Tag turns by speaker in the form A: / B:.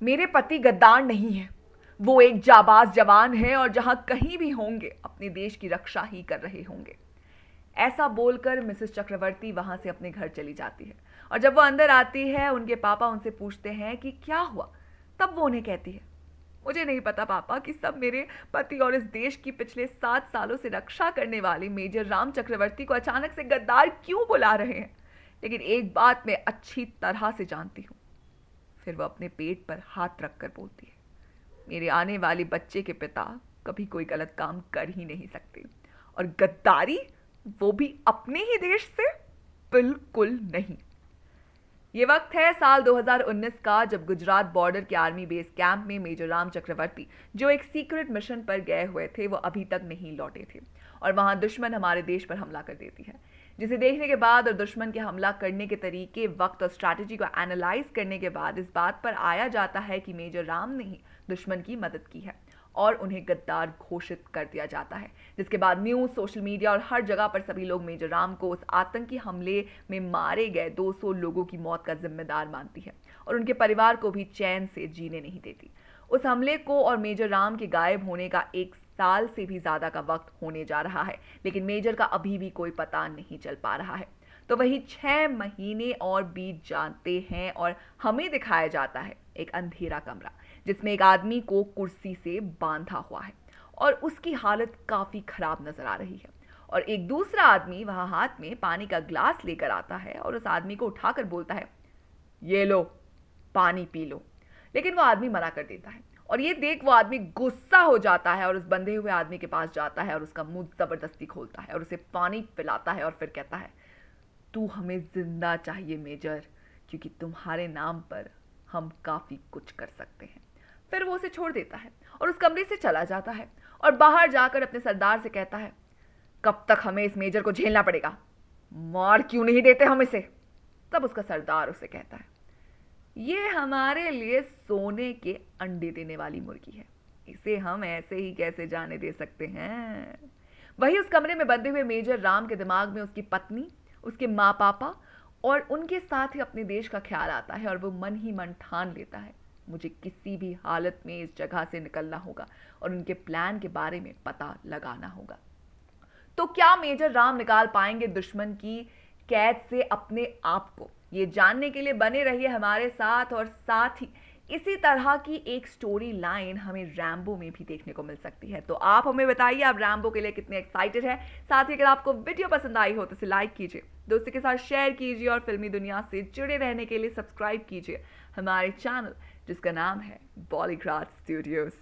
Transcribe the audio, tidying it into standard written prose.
A: मेरे पति गद्दार नहीं है। वो एक जाबाज जवान है और जहां कहीं भी होंगे अपने देश की रक्षा ही कर रहे होंगे। ऐसा बोलकर मिसेस चक्रवर्ती वहां से अपने घर चली जाती है। और जब वो अंदर आती है, उनके पापा उनसे पूछते हैं कि क्या हुआ। तब वो उन्हें कहती है, मुझे नहीं पता पापा कि सब मेरे पति और इस देश की पिछले 7 सालों से रक्षा करने वाले मेजर राम चक्रवर्ती को अचानक से गद्दार क्यों बुला रहे हैं, लेकिन एक बात मैं अच्छी तरह से जानती हूं। फिर वह अपने पेट पर हाथ रखकर बोलती है, मेरे आने वाले बच्चे के पिता कभी कोई गलत काम कर ही नहीं सकते, और गद्दारी, वो भी अपने ही देश से, बिल्कुल नहीं। ये वक्त है साल 2019 का, जब गुजरात बॉर्डर के आर्मी बेस कैंप में मेजर राम चक्रवर्ती, जो एक सीक्रेट मिशन पर गए हुए थे, वो अभी तक नहीं लौटे थे। और वहां दुश्मन हमारे देश पर हमला कर देती है, जिसे देखने के बाद और दुश्मन के हमला करने के तरीके, वक्त और स्ट्रैटेजी को एनालाइज करने के बाद इस बात पर आया जाता है कि मेजर राम ने ही दुश्मन की मदद की है और उन्हें गद्दार घोषित कर दिया जाता है। जिसके बाद न्यूज, सोशल मीडिया और हर जगह पर सभी लोग मेजर राम को उस आतंकी हमले में मारे गए 200 लोगों की मौत का जिम्मेदार मानती है और उनके परिवार को भी चैन से जीने नहीं देती। उस हमले को और मेजर राम के गायब होने का 1 साल से भी ज्यादा का वक्त होने जा रहा है, लेकिन मेजर का अभी भी कोई पता नहीं चल पा रहा है। तो वही 6 महीने और बीत जाते हैं और हमें दिखाया जाता है एक अंधेरा कमरा, जिसमें एक आदमी को कुर्सी से बांधा हुआ है और उसकी हालत काफी खराब नजर आ रही है। और एक दूसरा आदमी वहां हाथ में पानी का ग्लास लेकर आता है और उस आदमी को उठाकर बोलता है, ये लो, पानी पी लो। लेकिन वो आदमी मना कर देता है और ये देख वो आदमी गुस्सा हो जाता है और उस बंधे हुए आदमी के पास जाता है और उसका मुंह जबरदस्ती खोलता है और उसे पानी पिलाता है और फिर कहता है, तू हमें जिंदा चाहिए मेजर, क्योंकि तुम्हारे नाम पर हम काफी कुछ कर सकते हैं। फिर वो उसे छोड़ देता है और उस कमरे से चला जाता है और बाहर जाकर अपने सरदार से कहता है, कब तक हमें इस मेजर को झेलना पड़ेगा, मार क्यों नहीं देते हम इसे। तब उसका सरदार उसे कहता है, ये हमारे लिए सोने के अंडे देने वाली मुर्गी है, इसे हम ऐसे ही कैसे जाने दे सकते हैं। वही उस कमरे में बंधे हुए मेजर राम के दिमाग में उसकी पत्नी, उसके माँ पापा और उनके साथ ही अपने देश का ख्याल आता है और वो मन ही मन ठान लेता है, मुझे किसी भी हालत में इस जगह से निकलना होगा और उनके प्लान के बारे में पता लगाना होगा। तो क्या मेजर राम निकाल पाएंगे दुश्मन की कैद से अपने आप को? ये जानने के लिए बने रहिए हमारे साथ। और साथ ही इसी तरह की एक स्टोरी लाइन हमें रैम्बो में भी देखने को मिल सकती है। तो आप हमें बताइए, आप रैम्बो के लिए कितने एक्साइटेड हैं। साथ ही अगर आपको वीडियो पसंद आई हो तो इसे लाइक कीजिए, दोस्तों के साथ शेयर कीजिए और फिल्मी दुनिया से जुड़े रहने के लिए सब्सक्राइब कीजिए हमारे चैनल, जिसका नाम है बॉलीग्राड स्टूडियोज।